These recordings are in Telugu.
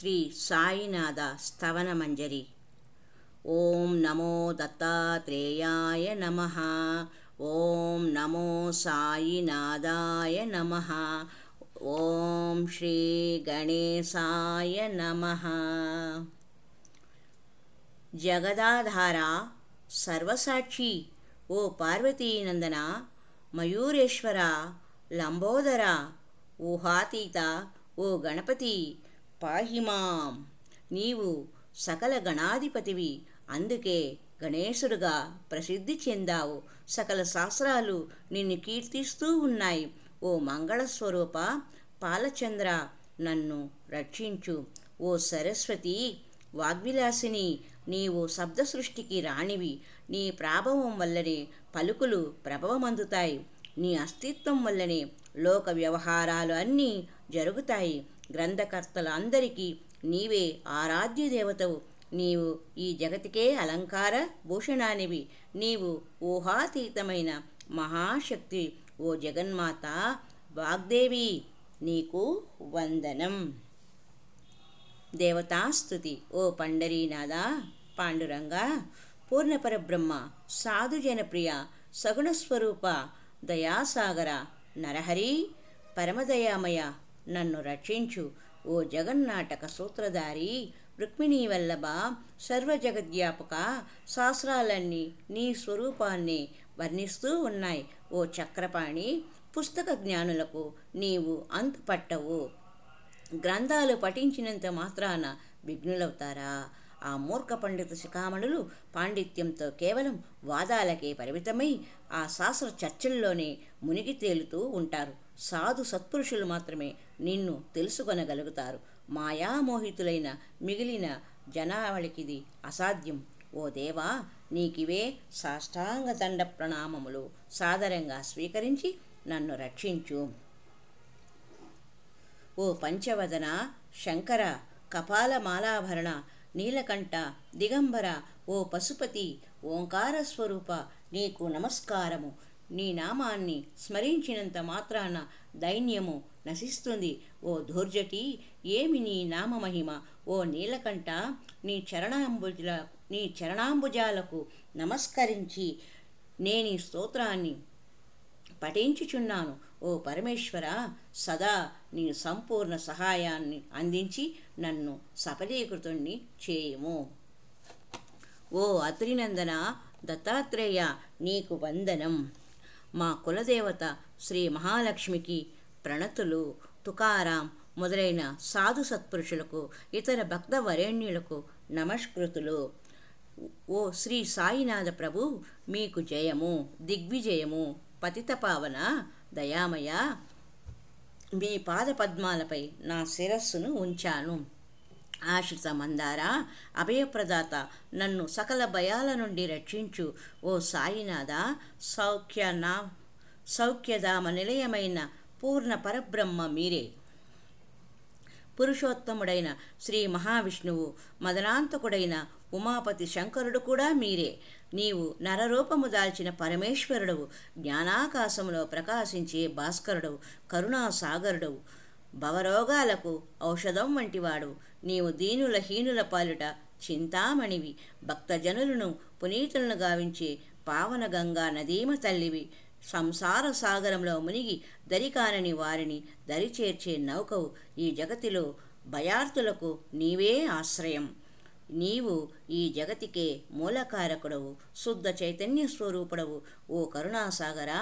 శ్రీ సాయినాథ స్తవనమంజరి. ఓం నమో దత్తాత్రేయాయ నమః. ఓం నమో సాయినాథాయ నమః. ఓం శ్రీ గణేశాయ నమః. జగదాధార సర్వసాక్షి ఓ పార్వతీనందన, మయూరేశ్వర, లంబోదర, ఊహాతీత ఓ గణపతి పాహిమాం. నీవు సకల గణాధిపతివి, అందుకే గణేశుడుగా ప్రసిద్ధి చెందావు. సకల శాస్త్రాలు నిన్ను కీర్తిస్తూ ఉన్నాయి. ఓ మంగళస్వరూప పాలచంద్ర, నన్ను రక్షించు. ఓ సరస్వతి వాగ్విలాసిని, నీవు శబ్ద సృష్టికి రాణివి. నీ ప్రాభవం వల్లనే పలుకులు ప్రభవమందుతాయి. నీ అస్తిత్వం వల్లనే లోక వ్యవహారాలు అన్నీ జరుగుతాయి. గ్రంథకర్తల అందరికీ నీవే ఆరాధ్య దేవతవు. నీవు ఈ జగతికే అలంకార భూషణానివి. నీవు ఊహాతీతమైన మహాశక్తి. ఓ జగన్మాత వాగ్దేవి, నీకు వందనం. దేవతాస్తుతి. ఓ పండరీనాథ పాండురంగ, పూర్ణపరబ్రహ్మ, సాధుజనప్రియ, సగుణస్వరూప, దయాసాగర, నరహరి, పరమదయామయ, నన్ను రక్షించు. ఓ జగన్నాటక సూత్రధారి, రుక్మిణీ వల్లభ, సర్వజగద్వ్యాపక, శాస్త్రాలన్నీ నీ స్వరూపాన్ని వర్ణిస్తూ ఉన్నాయి. ఓ చక్రపాణి, పుస్తక జ్ఞానులకు నీవు అంతుపట్టవు. గ్రంథాలు పఠించినంత మాత్రాన విఘ్నులవుతారా? ఆ మూర్ఖ పండిత శిఖామణులు పాండిత్యంతో కేవలం వాదాలకే పరిమితమై ఆ శాస్త్ర చర్చల్లోనే మునిగి తేలుతూ ఉంటారు. సాధు సత్పురుషులు మాత్రమే నిన్ను తెలుసుకొనగలుగుతారు. మాయామోహితులైన మిగిలిన జనావళికిది అసాధ్యం. ఓ దేవా, నీకివే సాష్టాంగ దండ ప్రణామములు. సాదరంగా స్వీకరించి నన్ను రక్షించు. ఓ పంచవదన శంకర, కపాల మాలాభరణ, నీలకంఠ, దిగంబర, ఓ పశుపతి, ఓంకార స్వరూప, నీకు నమస్కారము. నీ నామాన్ని స్మరించినంత మాత్రాన దైన్యము నశిస్తుంది. ఓ ధూర్జటి, ఏమి నీ నామమహిమ. ఓ నీలకంఠ, నీ చరణాంబుజాలకు నమస్కరించి నేనీ స్తోత్రాన్ని పఠించుచున్నాను. ఓ పరమేశ్వర, సదా నీ సంపూర్ణ సహాయాన్ని అందించి నన్ను సఫలీకృతుణ్ణి చేయుము. ఓ అత్రినందన దత్తాత్రేయ, నీకు వందనం. మా కులదేవత శ్రీ మహాలక్ష్మికి ప్రణతులు. తుకారాం మొదలైన సాధు సత్పురుషులకు, ఇతర భక్త వరేణ్యులకు నమస్కృతులు. ఓ శ్రీ సాయినాథ ప్రభు, మీకు జయము, దిగ్విజయము. పతితపావన దయామయ, మీ పాద పద్మాలపై నా శిరస్సును ఉంచాను. ఆశ్రిత మందార, అభయప్రదాత, నన్ను సకల భయాల నుండి రక్షించు. ఓ సాయినాథ, సౌఖ్యధామ నిలయమైన పూర్ణ పరబ్రహ్మ మీరే. పురుషోత్తముడైన శ్రీ మహావిష్ణువు, మదనాంతకుడైన ఉమాపతి శంకరుడు కూడా మీరే. నీవు నరరూపము దాల్చిన పరమేశ్వరుడవు. జ్ఞానాకాశంలో ప్రకాశించే భాస్కరుడవు, కరుణాసాగరుడవు, భవరోగాలకు ఔషధం వంటివాడు. నీవు దీనుల హీనుల పాలిట చింతామణివి. భక్తజనులను పునీతులను గావించే పావన గంగా నదీమ తల్లివి. సంసార సాగరంలో మునిగి దరికానని వారిని దరిచేర్చే నౌకవు. ఈ జగతిలో భయార్తులకు నీవే ఆశ్రయం. నీవు ఈ జగతికే మూలకారకుడవు, శుద్ధ చైతన్య స్వరూపుడవు. ఓ కరుణాసాగర,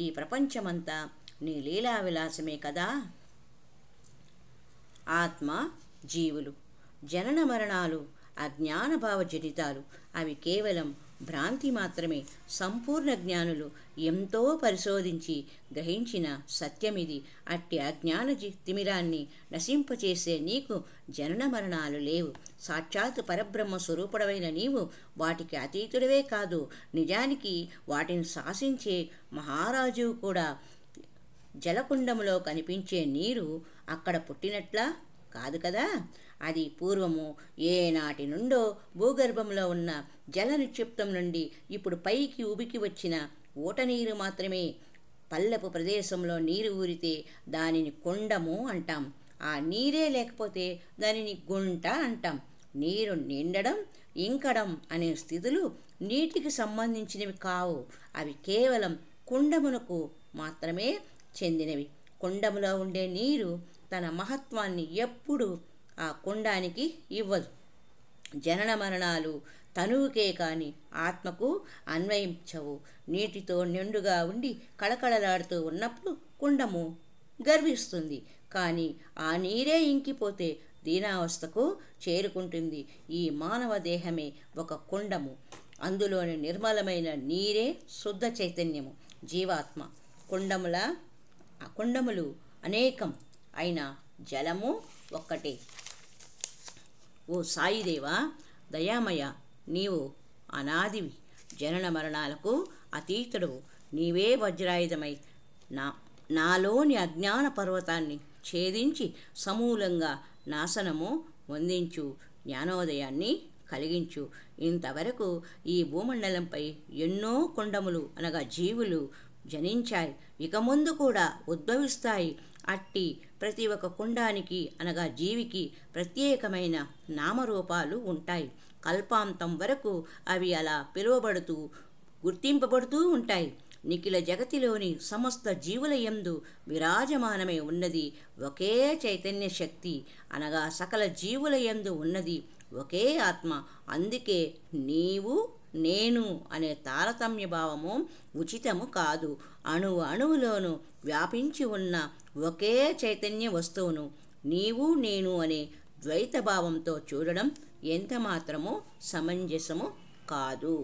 ఈ ప్రపంచమంతా నీ లీలా విలాసమే కదా. ఆత్మ, జీవులు, జనన మరణాలు అజ్ఞానభావ జనితాలు. అవి కేవలం భ్రాంతి మాత్రమే. సంపూర్ణ జ్ఞానులు ఎంతో పరిశోధించి గ్రహించిన సత్యమిది. అట్టి అజ్ఞాన తిమిరాన్ని నశింపచేసే నీకు జనన మరణాలు లేవు. సాక్షాత్ పరబ్రహ్మ స్వరూపుడవైన నీవు వాటికి అతీతుడవే కాదు, నిజానికి వాటిని శాసించే మహారాజువు కూడా. జలకుండములో కనిపించే నీరు అక్కడ పుట్టినట్లా కాదు కదా. అది పూర్వము ఏనాటి నుండో భూగర్భంలో ఉన్న జల నిక్షిప్తం నుండి ఇప్పుడు పైకి ఉబికి వచ్చిన ఊట నీరు మాత్రమే. పల్లపు ప్రదేశంలో నీరు ఊరితే దానిని కొండము అంటాం. ఆ నీరే లేకపోతే దానిని గుంట అంటాం. నీరు నిండడం, ఇంకడం అనే స్థితులు నీటికి సంబంధించినవి కావు. అవి కేవలం కుండమునకు మాత్రమే చెందినవి. కుండములో ఉండే నీరు తన మహత్వాన్ని ఎప్పుడూ ఆ కుండానికి ఇవ్వదు. జనన మరణాలు తనువుకే కాని ఆత్మకు అన్వయించవు. నీటితో నిండుగా ఉండి కళకళలాడుతూ ఉన్నప్పుడు కుండము గర్విస్తుంది. కానీ ఆ నీరే ఇంకిపోతే దీనావస్థకు చేరుకుంటుంది. ఈ మానవ దేహమే ఒక కుండము. అందులోని నిర్మలమైన నీరే శుద్ధ చైతన్యము, జీవాత్మ. కుండములు అనేకం అయినా జలము ఒక్కటే. ఓ సాయిదేవా, దయామయ, నీవు అనాదివి, జనన మరణాలకు అతీతుడవు. నీవే వజ్రాయుధమై నాలోని అజ్ఞాన పర్వతాన్ని ఛేదించి సమూలంగా నాశనము పొందించు, జ్ఞానోదయాన్ని కలిగించు. ఇంతవరకు ఈ భూమండలంపై ఎన్నో కుండములు అనగా జీవులు జనించాయి, ఇక ముందు కూడా ఉద్భవిస్తాయి. అట్టి ప్రతి ఒక్క కుండానికి అనగా జీవికి ప్రత్యేకమైన నామరూపాలు ఉంటాయి. కల్పాంతం వరకు అవి అలా పిలువబడుతూ గుర్తింపబడుతూ ఉంటాయి. నిఖిల జగతిలోని సమస్త జీవుల యందు విరాజమానమై ఉన్నది ఒకే చైతన్య శక్తి, అనగా సకల జీవుల యందు ఉన్నది ఒకే ఆత్మ. అందుకే నీవు నేను అనే తారతమ్య భావము ఉచితము కాదు. అణువులోనూ వ్యాపించి ఉన్న ఒకే చైతన్య వస్తువును నీవు నేను అనే ద్వైత భావంతో చూడడం ఎంత మాత్రమూ సమంజసము కాదు.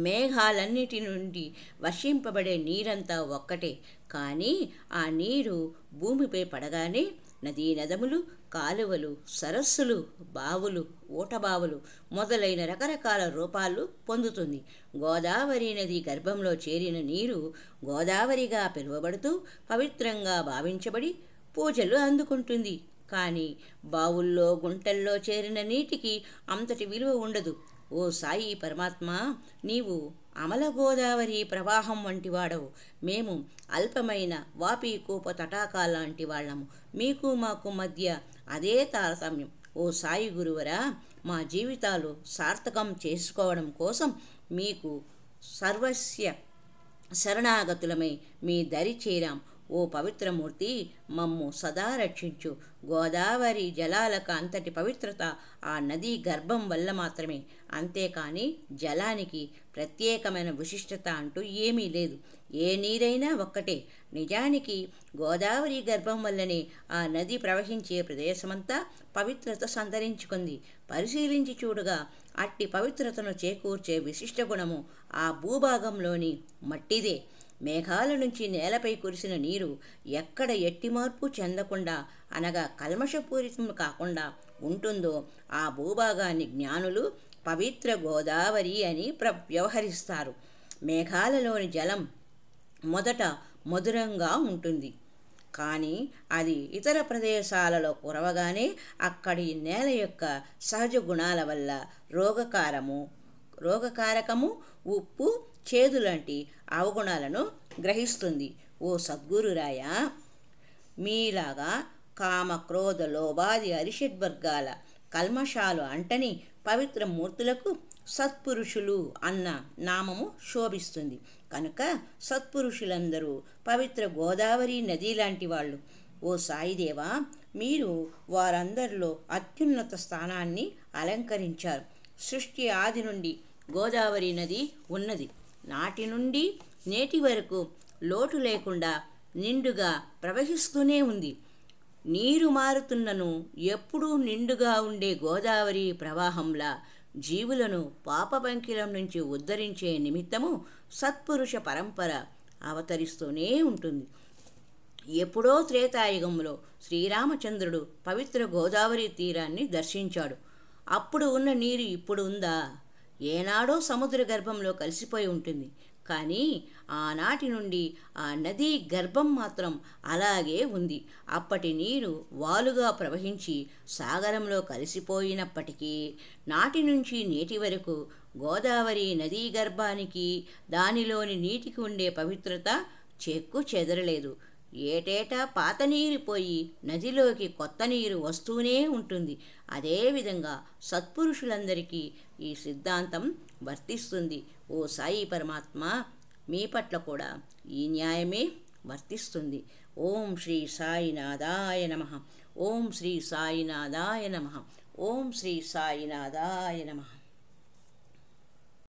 మేఘాలన్నిటి నుండి వర్షింపబడే నీరంతా ఒక్కటే. కానీ ఆ నీరు భూమిపై పడగానే నదీ నదములు, కాలువలు, సరస్సులు, బావులు, ఊటబావులు మొదలైన రకరకాల రూపాలు పొందుతుంది. గోదావరి నది గర్భంలో చేరిన నీరు గోదావరిగా పిలువబడుతూ పవిత్రంగా భావించబడి పూజలు అందుకుంటుంది. కానీ బావుల్లో, గుంటల్లో చేరిన నీటికి అంతటి విలువ ఉండదు. ఓ సాయి పరమాత్మ, నీవు అమల గోదావరి ప్రవాహం వంటి వాడవు. మేము అల్పమైన వాపి కూప తటాకా లాంటి వాళ్ళము. మీకు మాకు మధ్య అదే తారతమ్యం. ఓ సాయి గురువరా, మా జీవితాలు సార్థకం చేసుకోవడం కోసం మీకు సర్వస్య శరణాగతులమై మీ దరి చేరాం. ఓ పవిత్రమూర్తి, మమ్ము సదా రక్షించు. గోదావరి జలాలకు అంతటి పవిత్రత ఆ నదీ గర్భం వల్ల మాత్రమే. అంతేకాని జలానికి ప్రత్యేకమైన విశిష్టత అంటూ ఏమీ లేదు. ఏ నీరైనా ఒక్కటే. నిజానికి గోదావరి గర్భం వల్లనే ఆ నది ప్రవహించే ప్రదేశమంతా పవిత్రత సంతరించుకుంది. పరిశీలించి చూడగా అట్టి పవిత్రతను చేకూర్చే విశిష్ట గుణము ఆ భూభాగంలోని మట్టిదే. మేఘాల నుంచి నేలపై కురిసిన నీరు ఎక్కడ ఎట్టి మార్పు చెందకుండా అనగా కల్మషపూరితం కాకుండా ఉంటుందో ఆ భూభాగాన్ని జ్ఞానులు పవిత్ర గోదావరి అని వ్యవహరిస్తారు. మేఘాలలోని జలం మొదట మధురంగా ఉంటుంది. కానీ అది ఇతర ప్రదేశాలలో కురవగానే అక్కడి నేల యొక్క సహజ గుణాల వల్ల రోగకారకము, ఉప్పు, చేదు లాంటి అవగుణాలను గ్రహిస్తుంది. ఓ సద్గురురాయ, మీలాగా కామ, క్రోధ, లోభాది అరిషడ్వర్గాల కల్మషాలు అంటని పవిత్ర మూర్తులకు సత్పురుషులు అన్న నామము శోభిస్తుంది. కనుక సత్పురుషులందరూ పవిత్ర గోదావరి నది లాంటి వాళ్ళు. ఓ సాయిదేవా, మీరు వారందరిలో అత్యున్నత స్థానాన్ని అలంకరించారు. సృష్టి ఆది నుండి గోదావరి నది ఉన్నది. నాటి నుండి నేటి వరకు లోటు లేకుండా నిండుగా ప్రవహిస్తూనే ఉంది. నీరు మారుతున్నను ఎప్పుడూ నిండుగా ఉండే గోదావరి ప్రవాహంలా జీవులను పాపపంకిలం నుంచి ఉద్ధరించే నిమిత్తము సత్పురుష పరంపర అవతరిస్తూనే ఉంటుంది. ఎప్పుడో త్రేతాయుగంలో శ్రీరామచంద్రుడు పవిత్ర గోదావరి తీరాన్ని దర్శించాడు. అప్పుడు ఉన్న నీరు ఇప్పుడు ఉందా? ఏనాడో సముద్ర గర్భంలో కలిసిపోయి ఉంటుంది. కానీ ఆనాటి నుండి ఆ నదీ గర్భం మాత్రం అలాగే ఉంది. అప్పటి నీరు వాలుగా ప్రవహించి సాగరంలో కలిసిపోయినప్పటికీ నాటి నుంచి నేటి వరకు గోదావరి నదీ గర్భానికి దానిలోని నీటికి ఉండే పవిత్రత చెక్కు చెదరలేదు. ఏటేటా పాత నీరు పోయి నదిలోకి కొత్త నీరు వస్తూనే ఉంటుంది. అదేవిధంగా సత్పురుషులందరికీ ఈ సిద్ధాంతం వర్తిస్తుంది. ఓ సాయి పరమాత్మ, మీ పట్ల కూడా ఈ న్యాయమే వర్తిస్తుంది. ఓం శ్రీ సాయినాథాయ నమః. ఓం శ్రీ సాయినాథాయ నమః. ఓం శ్రీ సాయినాథాయ నమః.